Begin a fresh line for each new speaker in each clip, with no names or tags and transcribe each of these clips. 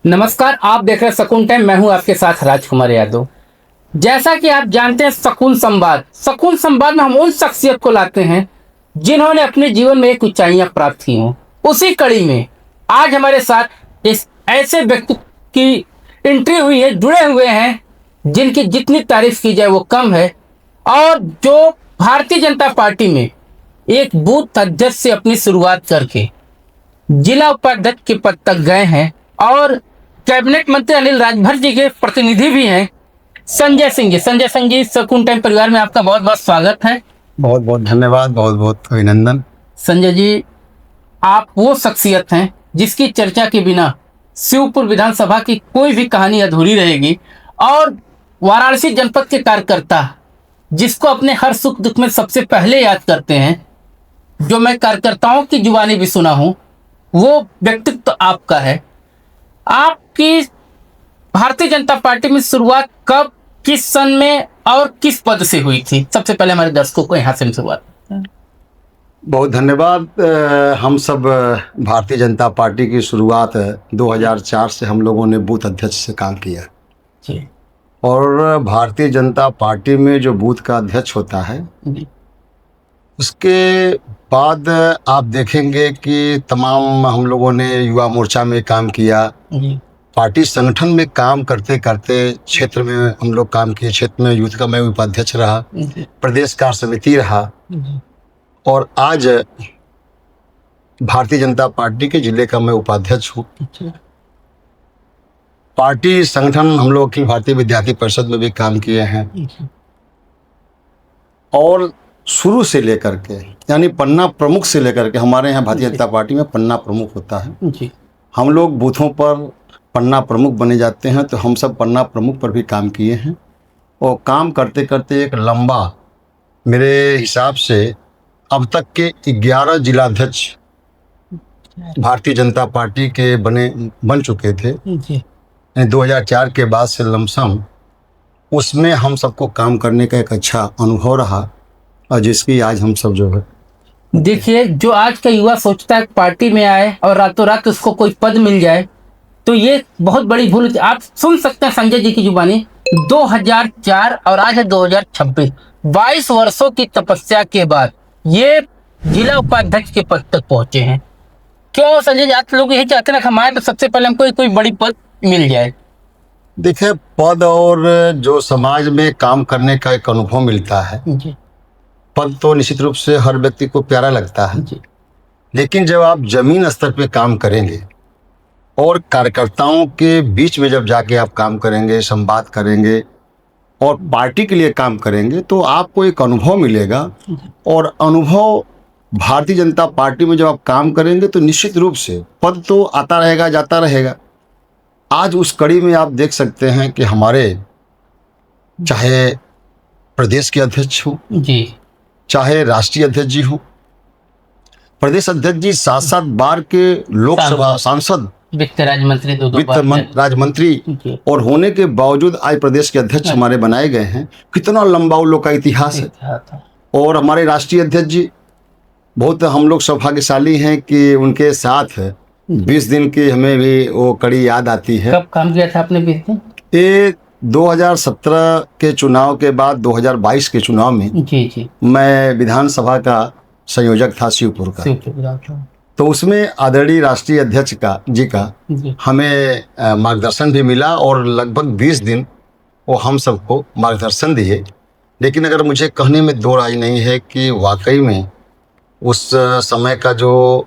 नमस्कार, आप देख रहे हैं सकून टाइम। मैं हूं आपके साथ राजकुमार यादव। जैसा कि आप जानते हैं, सकून संवाद में हम उन शख्सियत को लाते हैं जिन्होंने अपने जीवन में एक ऊंचाइयां प्राप्त की हों। उसी कड़ी में आज हमारे साथ इस ऐसे व्यक्ति की एंट्री हुई है, जुड़े हुए हैं जिनकी जितनी तारीफ की जाए वो कम है, और जो भारतीय जनता पार्टी में एक बूथ अध्यक्ष से अपनी शुरुआत करके जिला उपाध्यक्ष के पद तक गए हैं और कैबिनेट मंत्री अनिल राजभर जी के प्रतिनिधि भी हैं। संजय सिंह जी, सकून टाइम परिवार में आपका बहुत बहुत स्वागत है।
बहुत बहुत धन्यवाद, बहुत बहुत अभिनंदन।
संजय जी, आप वो शख्सियत हैं जिसकी चर्चा के बिना शिवपुर विधानसभा की कोई भी कहानी अधूरी रहेगी, और वाराणसी जनपद के कार्यकर्ता जिसको अपने हर सुख दुख में सबसे पहले याद करते हैं, जो मैं कार्यकर्ताओं की जुबानी भी सुना हूं, वो व्यक्तित्व तो आपका है। आपकी भारतीय जनता पार्टी में शुरुआत कब, किस सन में और किस पद से हुई थी? सबसे पहले हमारे दर्शकों को यहाँ से शुरुआत।
बहुत धन्यवाद। हम सब भारतीय जनता पार्टी की शुरुआत 2004 से हम लोगों ने बूथ अध्यक्ष से काम किया
जी।
और भारतीय जनता पार्टी में जो बूथ का अध्यक्ष होता है
जी।
उसके बाद आप देखेंगे कि तमाम हम लोगों ने युवा मोर्चा में काम किया।
जी।
पार्टी संगठन में काम करते करते क्षेत्र में हम लोग काम किए। क्षेत्र में यूथ का मैं उपाध्यक्ष रहा, प्रदेश कार्य समिति रहा, और आज भारतीय जनता पार्टी के जिले का मैं उपाध्यक्ष हूँ। पार्टी संगठन हम लोग की भारतीय विद्यार्थी परिषद में भी काम किए हैं, और शुरू से लेकर के यानी पन्ना प्रमुख से लेकर के, हमारे यहाँ भारतीय जनता पार्टी में पन्ना प्रमुख होता है
जी। हम
हम लोग बूथों पर पन्ना प्रमुख बने जाते हैं, तो हम सब पन्ना प्रमुख पर भी काम किए हैं। और काम करते करते एक लंबा, मेरे हिसाब से अब तक के 11 जिलाध्यक्ष भारतीय जनता पार्टी के बन चुके थे।
जी।
2004 के बाद से लमसम उसमें हम सबको काम करने का एक अच्छा अनुभव रहा, और जिसकी आज हम सब जो है,
देखिए, जो आज का युवा सोचता है पार्टी में आए और रातों रात उसको कोई पद मिल जाए, तो ये बहुत बड़ी भूल होती है। आप सुन सकते हैं संजय जी की जुबानी, 2004 और आज है 2026, 22 वर्षों की तपस्या के बाद ये जिला उपाध्यक्ष के पद तक पहुंचे हैं। क्यों संजय जी, आप लोग यही चाहते हैं ना, हमारे तो सबसे पहले हमको कोई बड़ी पद मिल जाए?
देखिए, पद और जो समाज में काम करने का एक अनुभव मिलता है,
जी।
पद तो निश्चित रूप से हर व्यक्ति को प्यारा लगता है,
जी।
लेकिन जब आप जमीन स्तर पे काम करेंगे और कार्यकर्ताओं के बीच में जब जाके आप काम करेंगे, संवाद करेंगे और पार्टी के लिए काम करेंगे, तो आपको एक अनुभव मिलेगा। और अनुभव भारतीय जनता पार्टी में जब आप काम करेंगे तो निश्चित रूप से पद तो आता रहेगा, जाता रहेगा। आज उस कड़ी में आप देख सकते हैं कि हमारे चाहे प्रदेश के अध्यक्ष हो,
जी,
चाहे राष्ट्रीय अध्यक्ष जी हो, प्रदेश अध्यक्ष जी 7-7 बार के लोकसभा सांसद,
वित्त राज्य मंत्री,
वित्त राज्य मंत्री, और होने के बावजूद आज प्रदेश के अध्यक्ष हमारे बनाए गए हैं। कितना लंबा उन लोग का इतिहास है। और हमारे राष्ट्रीय अध्यक्ष जी, बहुत हम लोग सौभाग्यशाली हैं कि उनके साथ 20 दिन की हमें भी वो कड़ी याद आती है।
कब काम किया था आपने 20 दिन?
ये 2017 के चुनाव के बाद 2022 के चुनाव में
जी जी
मैं विधानसभा का संयोजक था शिवपुर का। तो उसमें आदरणीय राष्ट्रीय अध्यक्ष का हमें मार्गदर्शन भी मिला, और लगभग 20 दिन वो हम सबको मार्गदर्शन दिए। लेकिन अगर मुझे कहने में दो राय नहीं है कि वाकई में उस समय का जो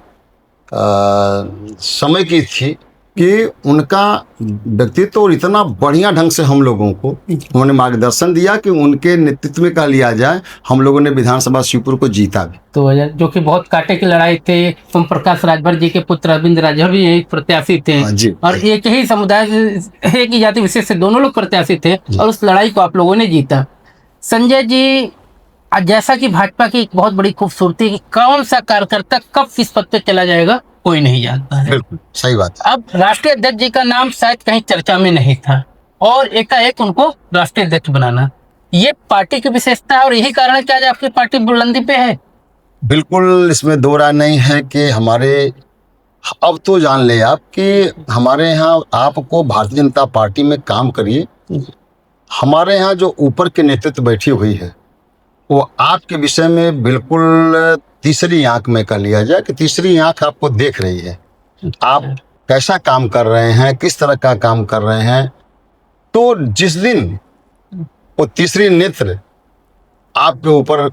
समय की थी कि उनका व्यक्तित्व और इतना बढ़िया ढंग से हम लोगों को उन्होंने मार्गदर्शन दिया कि उनके नेतृत्व में कह लिया जाए, हम लोगों ने विधानसभा शिवपुर को जीता भी।
तो जो कि बहुत कांटे की लड़ाई थे। ओम प्रकाश राजभर जी के पुत्र अरविंद राजभर भी एक प्रत्याशी थे, और एक ही समुदाय, एक ही जाति विशेष से दोनों लोग प्रत्याशी थे, और उस लड़ाई को आप लोगों ने जीता। संजय जी, जैसा कि भाजपा की एक बहुत बड़ी खूबसूरती कि कौन सा कार्यकर्ता कब किस पद पे चला जाएगा कोई नहीं जानता है।
बिल्कुल सही बात।
अब राष्ट्रीय अध्यक्ष जी का नाम शायद कहीं चर्चा में नहीं था, और एकाएक उनको राष्ट्रीय अध्यक्ष बनाना, ये पार्टी की विशेषता है, और यही कारण है कि आज आपकी पार्टी बुलंदी पे है।
बिल्कुल, इसमें दो राय नहीं है कि हमारे अब तो जान ले आप कि हमारे यहाँ आपको भारतीय जनता पार्टी में काम करिए, हमारे यहाँ जो ऊपर के नेतृत्व बैठी हुई है वो आपके विषय में बिल्कुल तीसरी आंख में कर लिया जाए कि तीसरी आंख आपको देख रही है, आप कैसा काम कर रहे हैं, किस तरह का काम कर रहे हैं। तो जिस दिन वो तीसरी नेत्र आपके ऊपर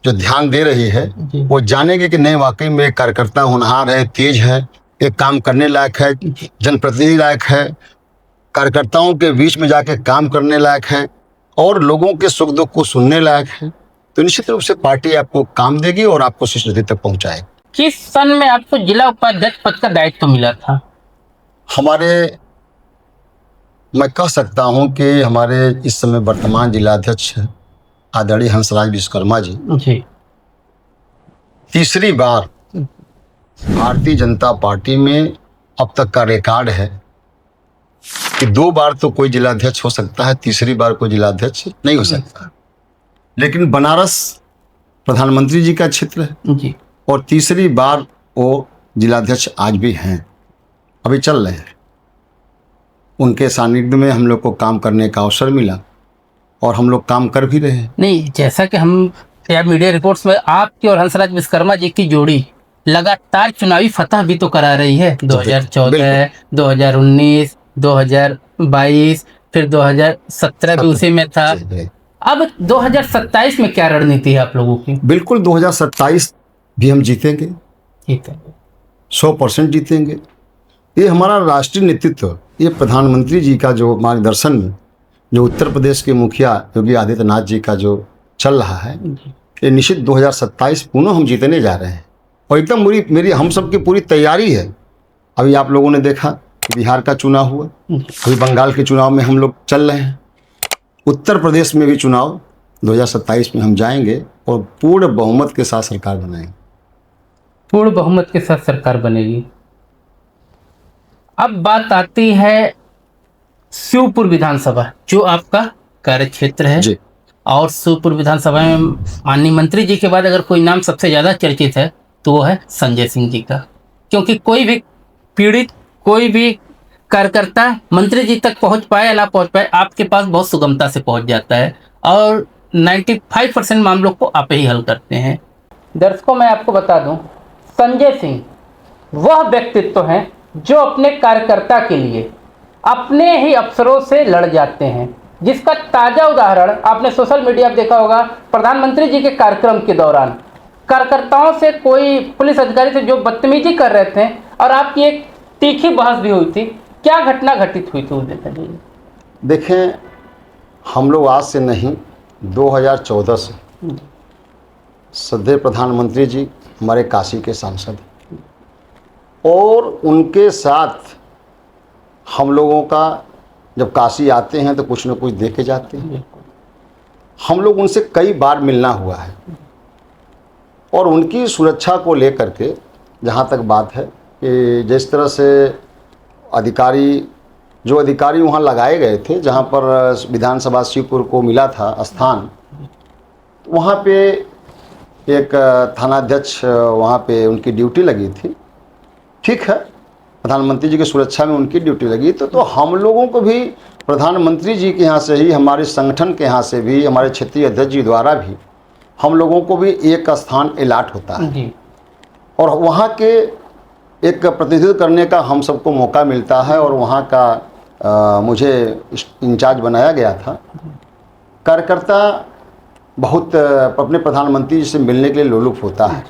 जो ध्यान दे रही है वो जानेंगे कि नहीं वाकई में एक कार्यकर्ता होनहार है, तेज है, एक काम करने लायक है, जनप्रतिनिधि लायक है, कार्यकर्ताओं के बीच में जाके काम करने लायक है और लोगों के सुख दुख को सुनने लायक है, तो निश्चित रूप से पार्टी आपको काम देगी और आपको शीर्ष नदी तक पहुंचाएगी।
किस सन में आपको जिला उपाध्यक्ष पद का दायित्व मिला था?
मैं कह सकता हूं कि हमारे इस समय वर्तमान जिलाध्यक्ष आदरणीय हंसराज विश्वकर्मा जी तीसरी बार भारतीय जनता पार्टी में अब तक का रिकॉर्ड है कि 2 बार तो कोई जिलाध्यक्ष हो सकता है, तीसरी बार कोई जिलाध्यक्ष नहीं हो सकता। लेकिन बनारस प्रधानमंत्री जी का क्षेत्र है
जी,
और तीसरी बार वो जिलाध्यक्ष आज भी हैं, अभी चल रहे हैं। उनके सानिध्य में हम लोग को काम करने का अवसर मिला और हम लोग काम कर भी रहे हैं।
नहीं, जैसा कि हम या मीडिया रिपोर्ट्स में आपकी और हंसराज विश्वकर्मा जी की जोड़ी लगातार चुनावी फतह भी तो करा रही है, 2014, 2019, 2022, फिर 2017 भी उसी में था। अब 2027 में क्या रणनीति है आप लोगों की?
बिल्कुल 2027 भी हम जीतेंगे,
ठीक है,
100% जीतेंगे। ये हमारा राष्ट्रीय नेतृत्व, ये प्रधानमंत्री जी का जो मार्गदर्शन में जो उत्तर प्रदेश के मुखिया योगी आदित्यनाथ जी का जो चल रहा है, ये निश्चित 2027 पुनः हम जीतने जा रहे हैं और एकदम मेरी हम सब की पूरी तैयारी है। अभी आप लोगों ने देखा कि बिहार का चुनाव हुआ, अभी बंगाल के चुनाव में हम लोग चल रहे हैं, उत्तर प्रदेश में भी चुनाव 2027 में हम जाएंगे और पूर्ण बहुमत के साथ सरकार बनाएंगे।
पूर्ण बहुमत के साथ सरकार बनेगी। अब बात आती है शिवपुर विधानसभा, जो आपका कार्य क्षेत्र है
जी।
और शिवपुर विधानसभा में माननीय मंत्री जी के बाद अगर कोई नाम सबसे ज़्यादा चर्चित है तो वो है संजय सिंह जी का, क्योंकि कोई भी पीड़ित, कोई भी कार्यकर्ता मंत्री जी तक पहुंच पाए या ना पहुंच पाए, आपके पास बहुत सुगमता से पहुंच जाता है और 95% मामलों को आप ही हल करते हैं। दर्शकों, मैं आपको बता दूं, संजय सिंह वह व्यक्तित्व हैं जो अपने कार्यकर्ता के लिए अपने ही अफसरों से लड़ जाते हैं, जिसका ताज़ा उदाहरण आपने सोशल मीडिया पर देखा होगा। प्रधानमंत्री जी के कार्यक्रम के दौरान कार्यकर्ताओं से कोई पुलिस अधिकारी से जो बदतमीजी कर रहे थे और आपकी एक तीखी बहस भी हुई थी, क्या घटना घटित हुई थी उस दिन?
देखें, हम लोग आज से नहीं 2014 से सदैव प्रधानमंत्री जी हमारे काशी के सांसद और उनके साथ हम लोगों का जब काशी आते हैं तो कुछ न कुछ दे के जाते हैं। हम लोग उनसे कई बार मिलना हुआ है और उनकी सुरक्षा को लेकर के जहाँ तक बात है कि जिस तरह से जो अधिकारी वहाँ लगाए गए थे, जहाँ पर विधानसभा शिवपुर को मिला था स्थान, तो वहाँ पे एक थानाध्यक्ष वहाँ पे उनकी ड्यूटी लगी थी। ठीक है, प्रधानमंत्री जी की सुरक्षा में उनकी ड्यूटी लगी तो हम लोगों को भी प्रधानमंत्री जी के यहाँ से ही, हमारे संगठन के यहाँ से भी, हमारे क्षेत्रीय अध्यक्ष जी द्वारा भी हम लोगों को भी एक स्थान अलॉट होता है और वहाँ के एक प्रतिनिधित्व करने का हम सबको मौका मिलता है और वहाँ का मुझे इंचार्ज बनाया गया था। कार्यकर्ता बहुत अपने प्रधानमंत्री जी से मिलने के लिए लोलुप होता है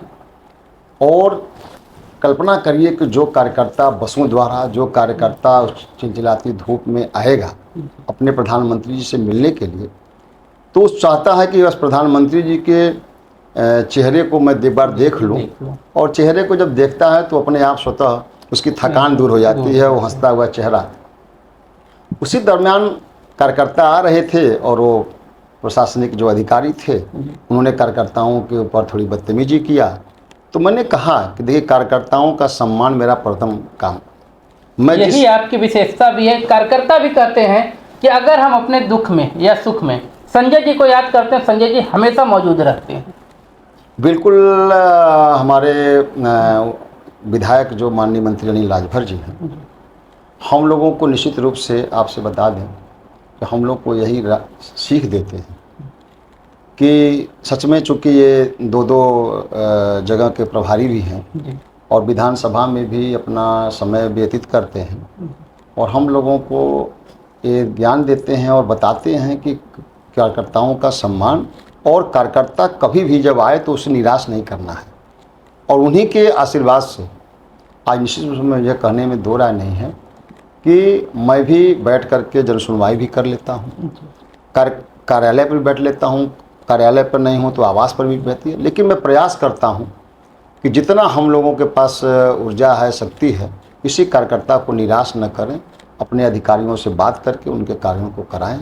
और कल्पना करिए कि जो कार्यकर्ता बसों द्वारा, जो कार्यकर्ता चिलचिलाती धूप में आएगा अपने प्रधानमंत्री जी से मिलने के लिए, तो चाहता है कि बस प्रधानमंत्री जी के चेहरे को मैं एक बार देख लूं और चेहरे को जब देखता है तो अपने आप स्वतः उसकी थकान दूर हो जाती है, वो हंसता हुआ चेहरा। उसी दरमियान कार्यकर्ता आ रहे थे और वो प्रशासनिक जो अधिकारी थे उन्होंने कार्यकर्ताओं के ऊपर थोड़ी बदतमीजी किया। तो मैंने कहा कि देखिए, कार्यकर्ताओं का सम्मान मेरा प्रथम काम।
यही आपकी विशेषता भी है। कार्यकर्ता भी कहते हैं कि अगर हम अपने दुख में या सुख में संजय जी को याद करते हैं, संजय जी हमेशा मौजूद रहते हैं।
बिल्कुल, हमारे विधायक जो माननीय मंत्री अनिल राजभर जी हैं, हम लोगों को निश्चित रूप से आपसे बता दें कि हम लोग को यही सीख देते हैं कि सच में चूँकि ये दो जगह के प्रभारी भी हैं और विधानसभा में भी अपना समय व्यतीत करते हैं, और हम लोगों को ये ज्ञान देते हैं और बताते हैं कि कार्यकर्ताओं का सम्मान, और कार्यकर्ता कभी भी जब आए तो उसे निराश नहीं करना है। और उन्हीं के आशीर्वाद से आज निश्चित रूप से मुझे कहने में दो राय नहीं है कि मैं भी बैठ करके जन सुनवाई भी कर लेता हूँ, कार्यालय पर भी बैठ लेता हूँ, कार्यालय पर नहीं हूँ तो आवास पर भी बैठती है, लेकिन मैं प्रयास करता हूँ कि जितना हम लोगों के पास ऊर्जा है, शक्ति है, किसी कार्यकर्ता को निराश न करें, अपने अधिकारियों से बात करके उनके कार्यों को कराएं।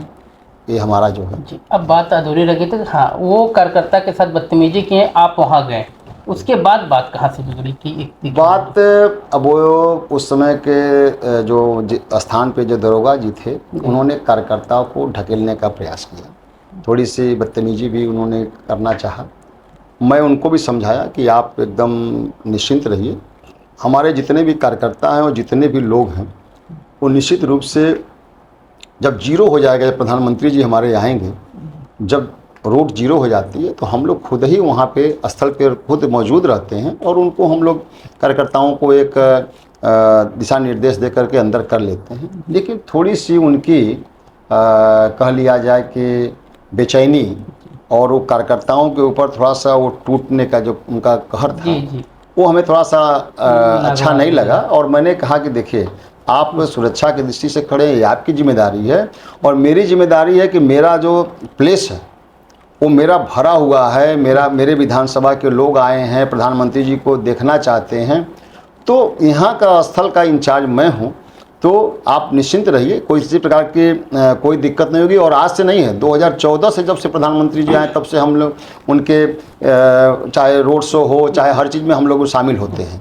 ये हमारा जो है
जी। अब बात अधूरी रखी तो हाँ, वो कार्यकर्ता के साथ बदतमीजी की है, आप वहाँ गए, उसके बाद बात कहाँ से बिगड़ी कि
बात? अब वो उस समय के जो स्थान पे जो दरोगा जी थे, उन्होंने कार्यकर्ताओं को ढकेलने का प्रयास किया, थोड़ी सी बदतमीजी भी उन्होंने करना चाहा। मैं उनको भी समझाया कि आप एकदम निश्चिंत रहिए, हमारे जितने भी कार्यकर्ता हैं और जितने भी लोग हैं वो निश्चित रूप से जब जीरो हो जाएगा, जब प्रधानमंत्री जी हमारे आएंगे, जब रोड जीरो हो जाती है तो हम लोग खुद ही वहाँ पे स्थल पे खुद मौजूद रहते हैं और उनको हम लोग कार्यकर्ताओं को एक दिशा निर्देश दे करके अंदर कर लेते हैं। लेकिन थोड़ी सी उनकी कह लिया जाए कि बेचैनी और वो कार्यकर्ताओं के ऊपर थोड़ा सा वो टूटने का जो उनका कहर था, वो हमें थोड़ा सा अच्छा नहीं लगा। और मैंने कहा कि देखिए, आप सुरक्षा की दृष्टि से खड़े हैं, ये आपकी जिम्मेदारी है, और मेरी जिम्मेदारी है कि मेरा जो प्लेस है वो मेरा भरा हुआ है, मेरे विधानसभा के लोग आए हैं, प्रधानमंत्री जी को देखना चाहते हैं, तो यहाँ का स्थल का इंचार्ज मैं हूँ, तो आप निश्चिंत रहिए, कोई किसी प्रकार की कोई दिक्कत नहीं होगी। और आज से नहीं है, 2014 से जब से प्रधानमंत्री जी आए तब से हम लोग उनके चाहे रोड शो हो, चाहे हर चीज़ में हम लोग शामिल होते हैं।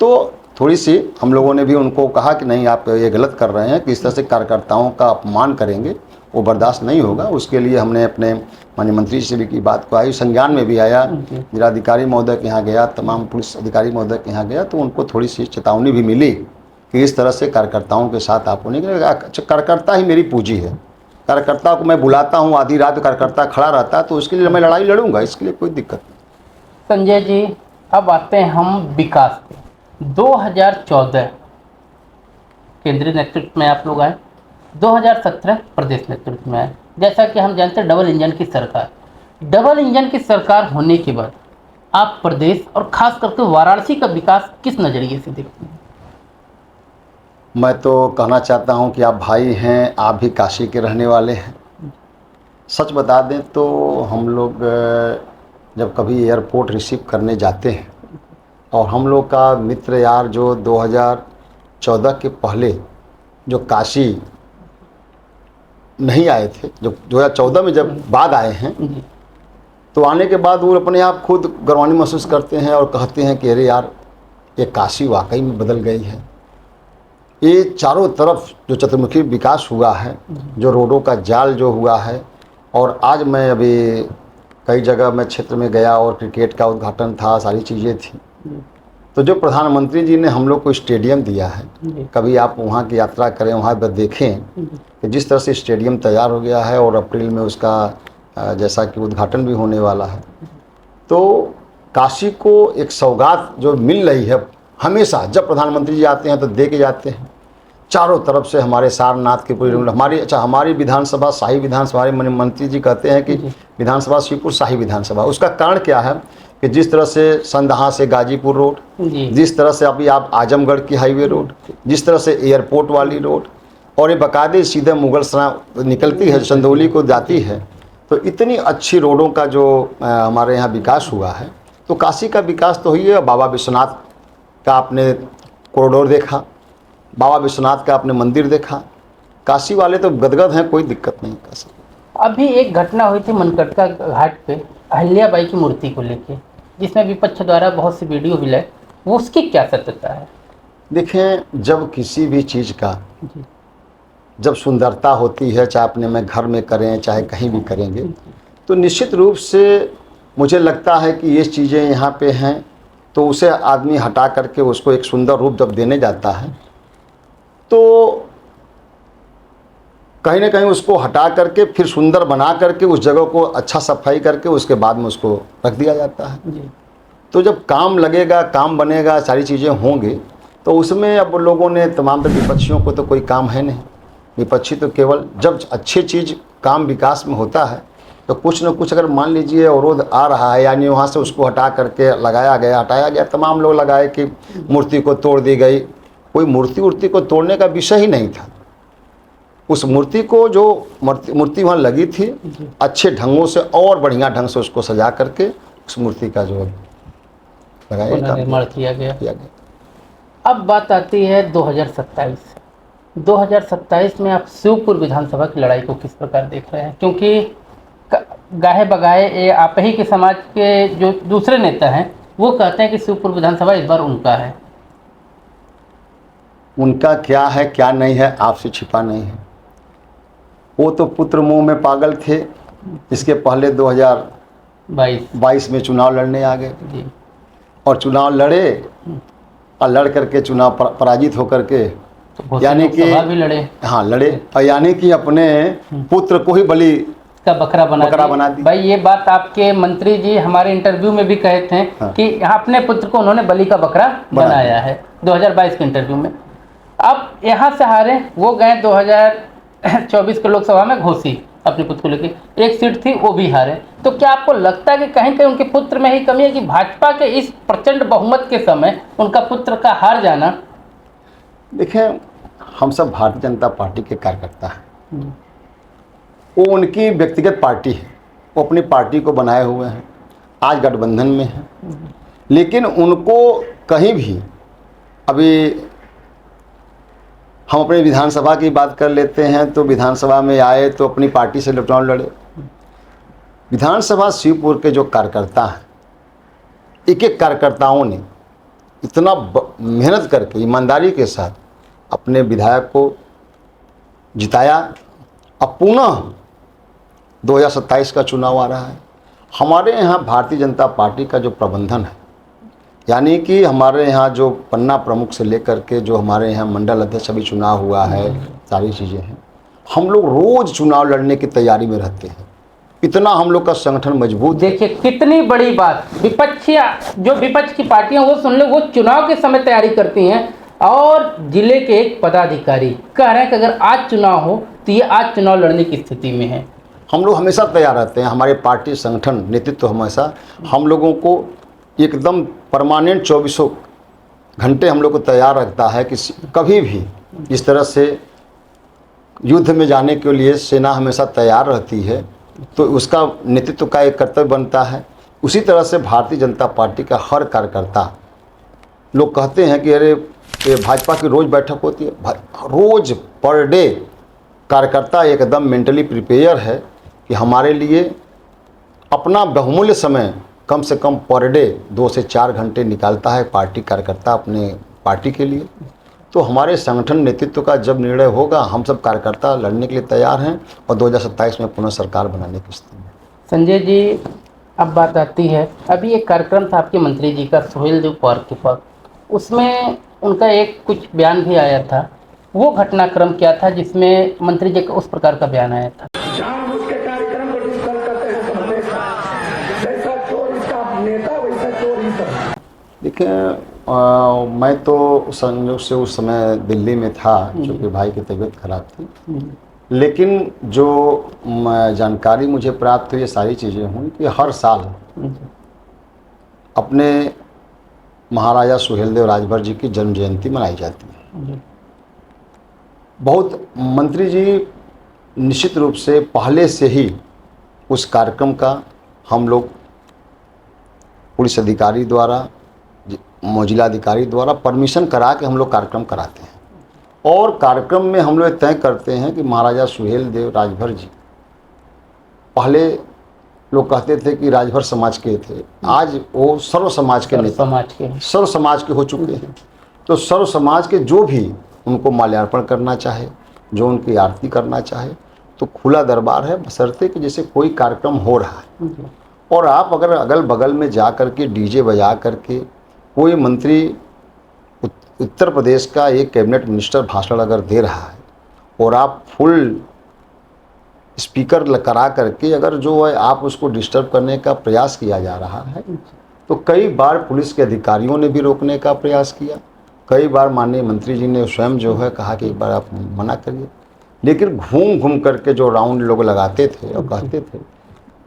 तो थोड़ी सी हम लोगों ने भी उनको कहा कि नहीं, आप ये गलत कर रहे हैं, कि इस तरह से कार्यकर्ताओं का अपमान करेंगे, वो बर्दाश्त नहीं होगा। उसके लिए हमने अपने माननीय मंत्री जी से भी की बात को आई, संज्ञान में भी आया, जिलाधिकारी महोदय के यहाँ गया, तमाम पुलिस अधिकारी महोदय के यहाँ गया, तो उनको थोड़ी सी चेतावनी भी मिली कि इस तरह से कार्यकर्ताओं के साथ आप होने के, कार्यकर्ता ही मेरी पूंजी है, कार्यकर्ता को मैं बुलाता हूँ, आधी रात कार्यकर्ता खड़ा रहता है, तो उसके लिए मैं लड़ाई लड़ूंगा, इसके लिए कोई दिक्कत नहीं।
संजय जी, अब आते हैं हम विकास पे। 2014 केंद्रीय नेतृत्व में आप लोग आए, 2017 प्रदेश नेतृत्व में आए। जैसा कि हम जानते हैं, डबल इंजन की सरकार होने के बाद आप प्रदेश और खास करके वाराणसी का विकास किस नज़रिए से देखते हैं?
मैं तो कहना चाहता हूं कि आप भाई हैं, आप भी काशी के रहने वाले हैं। सच बता दें तो हम लोग जब कभी एयरपोर्ट रिसीव करने जाते हैं, और हम लोग का मित्र यार जो 2014 के पहले जो काशी नहीं आए थे, जो 2014 में जब बाद आए हैं, तो आने के बाद वो अपने आप खुद गर्वानी महसूस करते हैं और कहते हैं कि अरे यार, ये काशी वाकई में बदल गई है। ये चारों तरफ जो चतुर्मुखी विकास हुआ है, जो रोडों का जाल जो हुआ है, और आज मैं अभी कई जगह मैं क्षेत्र में गया और क्रिकेट का उद्घाटन था, सारी चीज़ें थी, तो जो प्रधानमंत्री जी ने हम लोग को स्टेडियम दिया है, कभी आप वहाँ की यात्रा करें, वहाँ पर देखें कि जिस तरह से स्टेडियम तैयार हो गया है, और अप्रैल में उसका जैसा कि उद्घाटन भी होने वाला है, तो काशी को एक सौगात जो मिल रही है, हमेशा जब प्रधानमंत्री जी आते हैं तो दे के जाते हैं। चारों तरफ से हमारे सारनाथ के पूरी हमारी विधानसभा शाही विधानसभा, हमारे मंत्री जी कहते हैं कि विधानसभा शिवपुर शाही विधानसभा। उसका कारण क्या है कि जिस तरह से संदहा से गाजीपुर रोड, जिस तरह से अभी आप आजमगढ़ की हाईवे रोड, जिस तरह से एयरपोर्ट वाली रोड, और ये बाकायदे सीधे मुगल सराय निकलती है, चंदौली को जाती है, तो इतनी अच्छी रोडों का जो हमारे यहाँ विकास हुआ है, तो काशी का विकास तो हुई है। बाबा विश्वनाथ का आपने कॉरिडोर देखा, बाबा विश्वनाथ का आपने मंदिर देखा, काशी वाले तो गदगद हैं, कोई दिक्कत नहीं काशी।
अभी एक घटना हुई थी मनकटका घाट पे अहिल्याबाई की मूर्ति को लेके, जिसमें विपक्ष द्वारा बहुत सी वीडियो भी लाए, वो उसकी क्या सत्यता है?
देखें, जब किसी भी चीज़ का जब सुंदरता होती है, चाहे अपने में घर में करें चाहे कहीं भी करेंगे, तो निश्चित रूप से मुझे लगता है कि ये चीज़ें यहाँ पे हैं, तो उसे आदमी हटा करके उसको एक सुंदर रूप जब देने जाता है तो कहीं ना कहीं उसको हटा करके फिर सुंदर बना करके उस जगह को अच्छा सफाई करके उसके बाद में उसको रख दिया जाता है।
जी।
तो जब काम लगेगा, काम बनेगा, सारी चीज़ें होंगी, तो उसमें अब लोगों ने तमाम विपक्षियों को तो कोई काम है नहीं। विपक्षी तो केवल जब अच्छी चीज़ काम विकास में होता है तो कुछ न कुछ अगर मान लीजिए अवरोध आ रहा है, यानी वहाँ से उसको हटा करके लगाया गया, हटाया गया, तमाम लोग लगाए कि मूर्ति को तोड़ दी गई। कोई मूर्ति को तोड़ने का विषय ही नहीं था। उस मूर्ति को जो मूर्ति वहाँ लगी थी, अच्छे ढंगों से और बढ़िया ढंग से उसको सजा करके उस मूर्ति का जो लगाया
निर्माण किया गया।
गया।
अब बात आती है 2027। 2027 में आप शिवपुर विधानसभा की लड़ाई को किस प्रकार देख रहे हैं? क्योंकि गाहे बगाहे ये आप ही के समाज के जो दूसरे नेता हैं वो कहते हैं कि शिवपुर विधानसभा इस बार उनका है।
उनका क्या है क्या नहीं है आपसे छिपा नहीं है। वो तो पुत्र मुंह में पागल थे। इसके पहले 2022 में चुनाव लड़ने आ गए
जी।
और चुनाव लड़े और लड़ करके चुनाव पराजित होकर के
तो
यानी कि
भी लड़े।
हाँ लड़े, और यानी कि अपने पुत्र को ही बलि
का बकरा बना दी। भाई ये बात आपके मंत्री जी हमारे इंटरव्यू में भी कहे थे। हाँ। कि अपने पुत्र को उन्होंने बलि का बकरा बनाया है 2022 के इंटरव्यू में। अब यहाँ से हारे, वो गए 2024 के लोकसभा में घोसी अपने पुत्र को लेकर, एक सीट थी वो भी हारे। तो क्या आपको लगता है कि कहीं कहीं उनके पुत्र में ही कमी है कि भाजपा के इस प्रचंड बहुमत के समय उनका पुत्र का हार जाना?
देखें, हम सब भारतीय जनता पार्टी के कार्यकर्ता हैं। वो उनकी व्यक्तिगत पार्टी है, वो अपनी पार्टी को बनाए हुए हैं, आज गठबंधन में है। लेकिन उनको कहीं भी, अभी हम अपने विधानसभा की बात कर लेते हैं तो विधानसभा में आए तो अपनी पार्टी से चुनाव लड़े। विधानसभा शिवपुर के जो कार्यकर्ता हैं, एक एक कार्यकर्ताओं ने इतना मेहनत करके ईमानदारी के साथ अपने विधायक को जिताया। अब पुनः 2027 का चुनाव आ रहा है। हमारे यहाँ भारतीय जनता पार्टी का जो प्रबंधन है, यानी कि हमारे यहाँ जो पन्ना प्रमुख से लेकर के जो हमारे यहाँ मंडल अध्यक्ष अभी चुनाव हुआ है, सारी चीज़ें हैं। हम लोग रोज़ चुनाव लड़ने की तैयारी में रहते हैं। इतना हम लोग का संगठन मजबूत।
देखिए कितनी बड़ी बात, जो विपक्ष की पार्टियां वो सुन लो, वो चुनाव के समय तैयारी करती हैं और जिले के एक पदाधिकारी कह रहे हैं कि अगर आज चुनाव हो तो ये आज चुनाव लड़ने की स्थिति में है।
हम लोग हमेशा तैयार रहते हैं। हमारे पार्टी संगठन नेतृत्व हमेशा हम लोगों को एकदम परमानेंट 24 घंटे हम लोग को तैयार रखता है कि कभी भी इस तरह से युद्ध में जाने के लिए सेना हमेशा तैयार रहती है। तो उसका नेतृत्व का एक कर्तव्य बनता है। उसी तरह से भारतीय जनता पार्टी का हर कार्यकर्ता, लोग कहते हैं कि अरे भाजपा की रोज़ बैठक होती है, रोज़ पर डे कार्यकर्ता एकदम मेंटली प्रिपेयर है कि हमारे लिए अपना बहुमूल्य समय कम से कम पर डे 2 से 4 घंटे निकालता है पार्टी कार्यकर्ता अपने पार्टी के लिए। तो हमारे संगठन नेतृत्व का जब निर्णय होगा, हम सब कार्यकर्ता लड़ने के लिए तैयार हैं और 2027 में पुनः सरकार बनाने की स्थिति में।
संजय जी, अब बात आती है, अभी एक कार्यक्रम था आपके मंत्री जी का सुहेलदेव पार्क के पास, उसमें उनका एक कुछ बयान भी आया था। वो घटनाक्रम क्या था जिसमें मंत्री जी का उस प्रकार का बयान आया था?
देखिए, मैं तो संयोग से उस समय दिल्ली में था, क्योंकि भाई की तबीयत खराब थी। लेकिन जो जानकारी मुझे प्राप्त हुई, ये सारी चीज़ें हुई कि हर साल अपने महाराजा सुहेलदेव राजभर जी की जन्म जयंती मनाई जाती है। बहुत मंत्री जी निश्चित रूप से पहले से ही उस कार्यक्रम का हम लोग पुलिस अधिकारी द्वारा, जिलाधिकारी द्वारा परमिशन करा के हम लोग कार्यक्रम कराते हैं। और कार्यक्रम में हम लोग तय करते हैं कि महाराजा सुहेलदेव राजभर जी, पहले लोग कहते थे कि राजभर समाज के थे, आज वो सर्व समाज के नेता, सर्व समाज के हो चुके हैं। तो सर्व समाज के जो भी उनको माल्यार्पण करना चाहे, जो उनकी आरती करना चाहे, तो खुला दरबार है, बशर्ते कि जैसे कोई कार्यक्रम हो रहा है और आप अगर अगल बगल में जा कर के डीजे बजा करके कोई मंत्री उत्तर प्रदेश का एक कैबिनेट मिनिस्टर भाषण अगर दे रहा है और आप फुल स्पीकर करा करके अगर जो है आप उसको डिस्टर्ब करने का प्रयास किया जा रहा है, तो कई बार पुलिस के अधिकारियों ने भी रोकने का प्रयास किया, कई बार माननीय मंत्री जी ने स्वयं जो है कहा कि एक बार आप मना करिए, लेकिन घूम घूम करके जो राउंड लोग लगाते थे और कहते थे,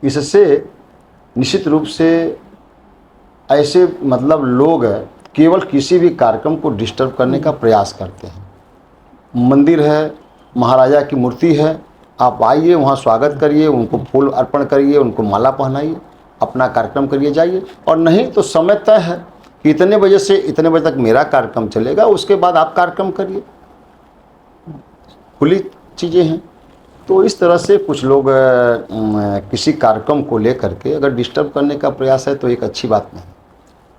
इससे निश्चित रूप से ऐसे मतलब लोग केवल किसी भी कार्यक्रम को डिस्टर्ब करने का प्रयास करते हैं। मंदिर है, महाराजा की मूर्ति है, आप आइए वहाँ स्वागत करिए, उनको फूल अर्पण करिए, उनको माला पहनाइए, अपना कार्यक्रम करिए जाइए, और नहीं तो समय तय है कि इतने बजे से इतने बजे तक मेरा कार्यक्रम चलेगा, उसके बाद आप कार्यक्रम करिए, खुली चीज़ें हैं। तो इस तरह से कुछ लोग किसी कार्यक्रम को लेकर के अगर डिस्टर्ब करने का प्रयास है तो एक अच्छी बात नहीं।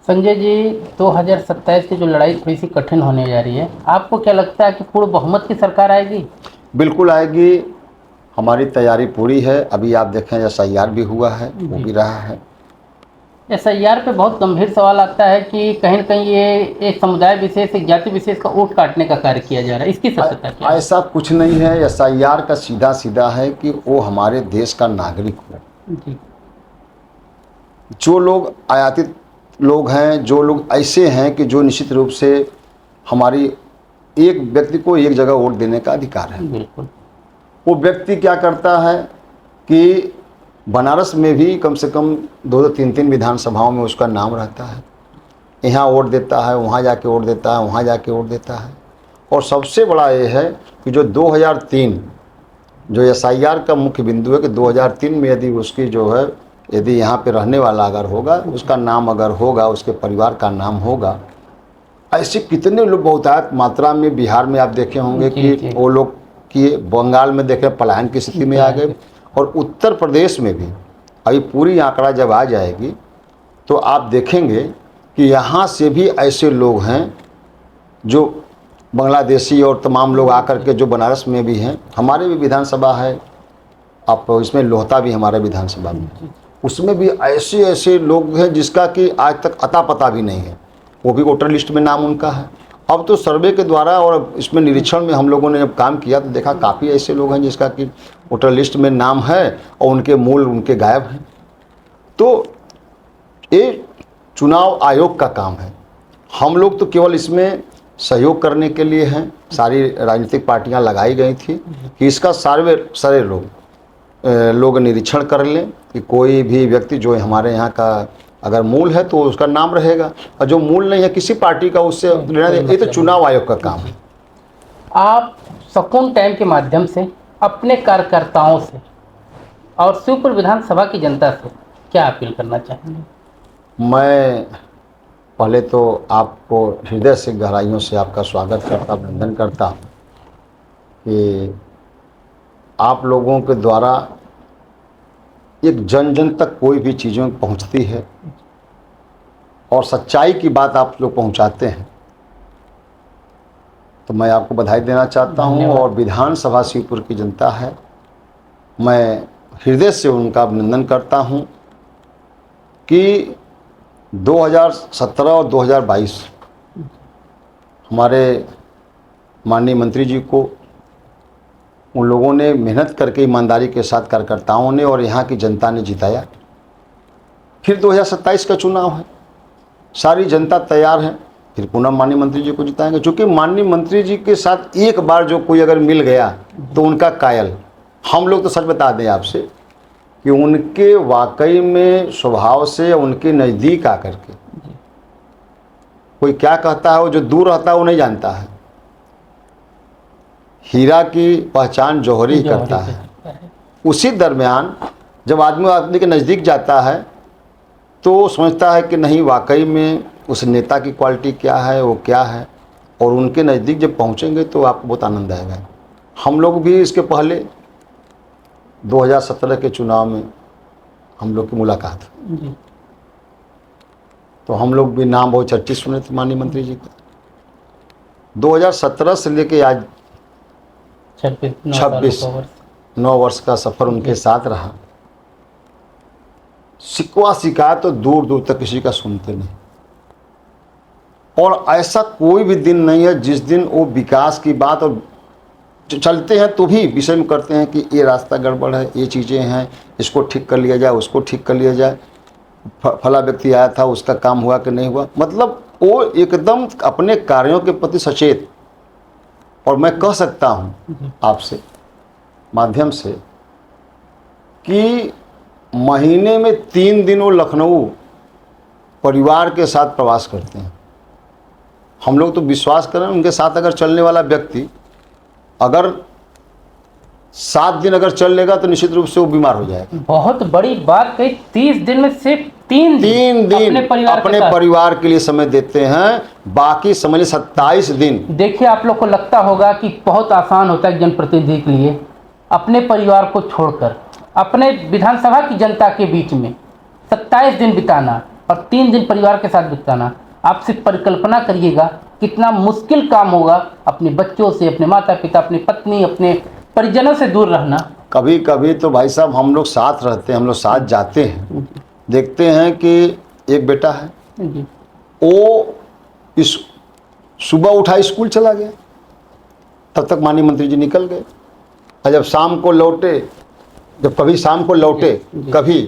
संजय जी, 2027 की जो लड़ाई थोड़ी सी कठिन होने जा रही है, आपको क्या लगता है कि पूर्ण बहुमत की सरकार आएगी?
बिल्कुल आएगी, हमारी तैयारी पूरी है। अभी आप देखें SIR भी हुआ है, वो भी रहा है।
SIR पे बहुत गंभीर सवाल आता है कि कहीं न कहीं ये एक समुदाय विशेष, एक जाति विशेष का वोट काटने का कार्य किया जा रहा है, इसकी सत्यता क्या है?
ऐसा कुछ नहीं है। SIR का सीधा सीधा है कि वो हमारे देश का नागरिक हो।
जी।
जो लोग आयातित लोग हैं, जो लोग ऐसे हैं कि जो निश्चित रूप से हमारी एक व्यक्ति को एक जगह वोट देने का अधिकार है।
बिल्कुल।
वो व्यक्ति क्या करता है कि बनारस में भी कम से कम 2-2, 3-3 विधानसभाओं में उसका नाम रहता है, यहाँ वोट देता है, वहाँ जाके वोट देता है, वहाँ जाके वोट देता है। और सबसे बड़ा ये है कि जो 2003 जो SIR का मुख्य बिंदु है कि 2003 में यदि उसकी जो है, यदि यहाँ पे रहने वाला अगर होगा, उसका नाम अगर होगा, उसके परिवार का नाम होगा, ऐसे कितने लोग बहुतायत मात्रा में बिहार में आप देखे होंगे कि वो लोग कि बंगाल में देखे पलायन की स्थिति में आ गए, और उत्तर प्रदेश में भी अभी पूरी आंकड़ा जब आ जाएगी तो आप देखेंगे कि यहाँ से भी ऐसे लोग हैं जो बांग्लादेशी और तमाम लोग आकर के जो बनारस में भी हैं। हमारे भी विधानसभा है, आप इसमें लोहता भी हमारे विधानसभा में, उसमें भी ऐसे ऐसे लोग हैं जिसका कि आज तक अता पता भी नहीं है, वो भी वोटर लिस्ट में नाम उनका है। अब तो सर्वे के द्वारा और इसमें निरीक्षण में हम लोगों ने जब काम किया तो देखा काफ़ी ऐसे लोग हैं जिसका कि वोटर लिस्ट में नाम है और उनके मूल उनके गायब हैं। तो ये चुनाव आयोग का काम है, हम लोग तो केवल इसमें सहयोग करने के लिए हैं। सारी राजनीतिक पार्टियां लगाई गई थी कि इसका सारे लोग निरीक्षण कर लें कि कोई भी व्यक्ति जो हमारे यहाँ का अगर मूल है तो उसका नाम रहेगा, और जो मूल नहीं है किसी पार्टी का उससे लेना देना, ये तो चुनाव आयोग का काम है।
आप सकून टाइम के माध्यम से अपने कार्यकर्ताओं से और शिवपुर विधानसभा की जनता से क्या अपील करना चाहेंगे?
मैं पहले तो आपको हृदय से गहराइयों से आपका स्वागत करता, अभिनंदन करता हूँ कि आप लोगों के द्वारा एक जन जन तक कोई भी चीज़ों पहुँचती है और सच्चाई की बात आप लोग पहुँचाते हैं, तो मैं आपको बधाई देना चाहता हूँ। और विधानसभा शिवपुर की जनता है, मैं हृदय से उनका अभिनंदन करता हूँ कि 2017 और 2022 हमारे माननीय मंत्री जी को उन लोगों ने मेहनत करके ईमानदारी के साथ कार्यकर्ताओं ने और यहाँ की जनता ने जिताया। फिर 2027 का चुनाव है, सारी जनता तैयार है, फिर पुनः माननीय मंत्री जी को जिताएंगे। क्योंकि माननीय मंत्री जी के साथ एक बार जो कोई अगर मिल गया तो उनका कायल। हम लोग तो सच बता दें आपसे कि उनके वाकई में स्वभाव से उनके नज़दीक आकर के कोई क्या कहता है, वो जो दूर रहता है वो नहीं जानता है। हीरा की पहचान जौहरी करता है। उसी दरमियान जब आदमी के नज़दीक जाता है तो वो समझता है कि नहीं, वाकई में उस नेता की क्वालिटी क्या है, वो क्या है, और उनके नज़दीक जब पहुंचेंगे तो आपको बहुत आनंद आएगा। हम लोग भी इसके पहले 2017 के चुनाव में हम लोग की मुलाकात जी। तो हम लोग भी नाम बहुत चर्चित सुने थे माननीय मंत्री जी का। 2017 से लेके आज 26 9 वर्ष का सफ़र उनके साथ रहा। शिकवा शिकायत तो दूर दूर तक किसी का सुनते नहीं। और ऐसा कोई भी दिन नहीं है जिस दिन वो विकास की बात और चलते हैं तो भी विषय में करते हैं कि ये रास्ता गड़बड़ है, ये चीज़ें हैं, इसको ठीक कर लिया जाए, उसको ठीक कर लिया जाए, फला व्यक्ति आया था उसका काम हुआ कि नहीं हुआ। मतलब वो एकदम अपने कार्यों के प्रति सचेत। और मैं कह सकता हूँ आपसे माध्यम से कि महीने में 3 दिन वो लखनऊ परिवार के साथ प्रवास करते हैं। हम लोग तो विश्वास करें उनके साथ अगर चलने वाला व्यक्ति अगर 7 दिन अगर चल लेगा तो निश्चित रूप से वो बीमार हो जाएगा।
बहुत बड़ी बात कही, 30 दिन में सिर्फ 3 दिन
अपने परिवार के लिए समय देते हैं, बाकी समझ 27 दिन।
देखिए, आप लोग को लगता होगा कि बहुत आसान होता है जनप्रतिनिधि के लिए अपने परिवार को छोड़कर अपने विधानसभा की जनता के बीच में 27 दिन बिताना और 3 दिन परिवार के साथ बिताना। आप सिर्फ परिकल्पना करिएगा कितना मुश्किल काम होगा अपने बच्चों से, अपने माता पिता, अपनी पत्नी, अपने परिजनों से दूर रहना।
कभी कभी तो भाई साहब हम लोग साथ रहते हैं, हम लोग साथ जाते हैं, देखते हैं कि एक बेटा है वो इस सुबह उठा स्कूल चला गया, तब तक माननीय मंत्री जी निकल गए, और जब शाम को लौटे, जब कभी शाम को लौटे कभी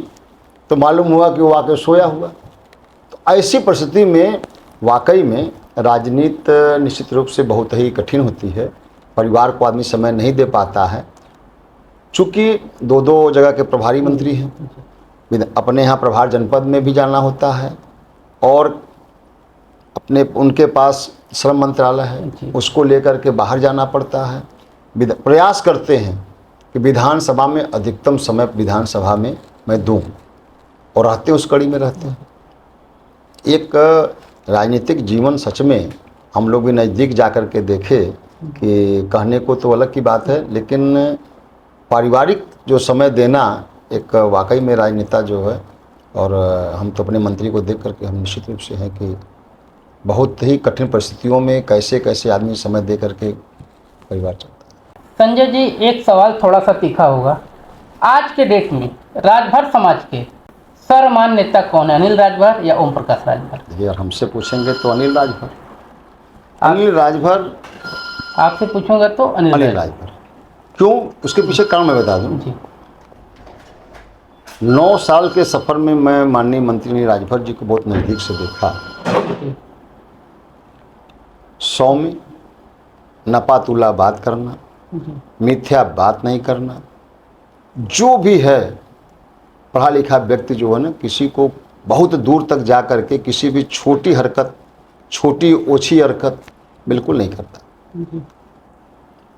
तो मालूम हुआ कि वो आके सोया हुआ। तो ऐसी परिस्थिति में वाकई में राजनीति निश्चित रूप से बहुत ही कठिन होती है। परिवार को आदमी समय नहीं दे पाता है, चूँकि 2 जगह के प्रभारी मंत्री हैं, अपने यहाँ प्रभार जनपद में भी जाना होता है और अपने उनके पास श्रम मंत्रालय है, उसको लेकर के बाहर जाना पड़ता है। प्रयास करते हैं कि विधानसभा में अधिकतम समय विधानसभा में मैं दूँ, और रहते उस कड़ी में रहते हैं। एक राजनीतिक जीवन सच में हम लोग भी नज़दीक जा कर के देखे कि कहने को तो अलग की बात है, लेकिन पारिवारिक जो समय देना एक वाकई में राजनेता जो है, और हम तो अपने मंत्री को देख करके हम निश्चित रूप से हैं कि बहुत ही कठिन परिस्थितियों में कैसे कैसे आदमी समय दे करके परिवार चलता है।
संजय जी, एक सवाल थोड़ा सा तीखा होगा। आज के डेट में राजभर समाज के सर्वमान्य नेता कौन है, अनिल राजभर या ओम प्रकाश राजभर?
देखिए, अगर हमसे पूछेंगे तो अनिल राजभर। अनिल राजभर
आपसे पूछूंगा तो अनिल
राजभर। क्यों? उसके पीछे कारण मैं बता दूं।
जी।
9 साल के सफ़र में मैं माननीय मंत्री अनिल राजभर जी को बहुत नज़दीक से देखा। 100 में नपातुला बात करना, मिथ्या बात नहीं करना, जो भी है पढ़ा लिखा व्यक्ति जो है ना, किसी को बहुत दूर तक जा कर के किसी भी छोटी हरकत, छोटी ओछी हरकत बिल्कुल नहीं करता।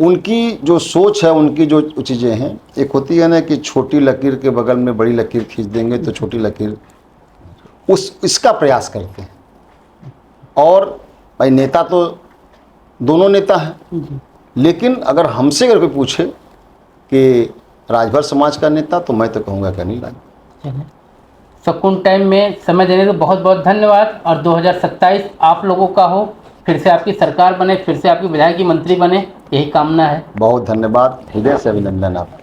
उनकी जो सोच है, उनकी जो चीज़ें हैं, एक होती है ना कि छोटी लकीर के बगल में बड़ी लकीर खींच देंगे तो छोटी लकीर, इसका प्रयास करते हैं। और भाई नेता तो दोनों नेता हैं, लेकिन अगर हमसे अगर कोई पूछे कि राजभर समाज का नेता, तो मैं तो कहूँगा कि अनिल राजभर।
सकून टाइम में समय देने को बहुत बहुत धन्यवाद, और 2027 आप लोगों का हो, फिर से आपकी सरकार बने, फिर से आपकी विधायक मंत्री बने, यही कामना है।
बहुत धन्यवाद, हृदय से अभिनंदन आप।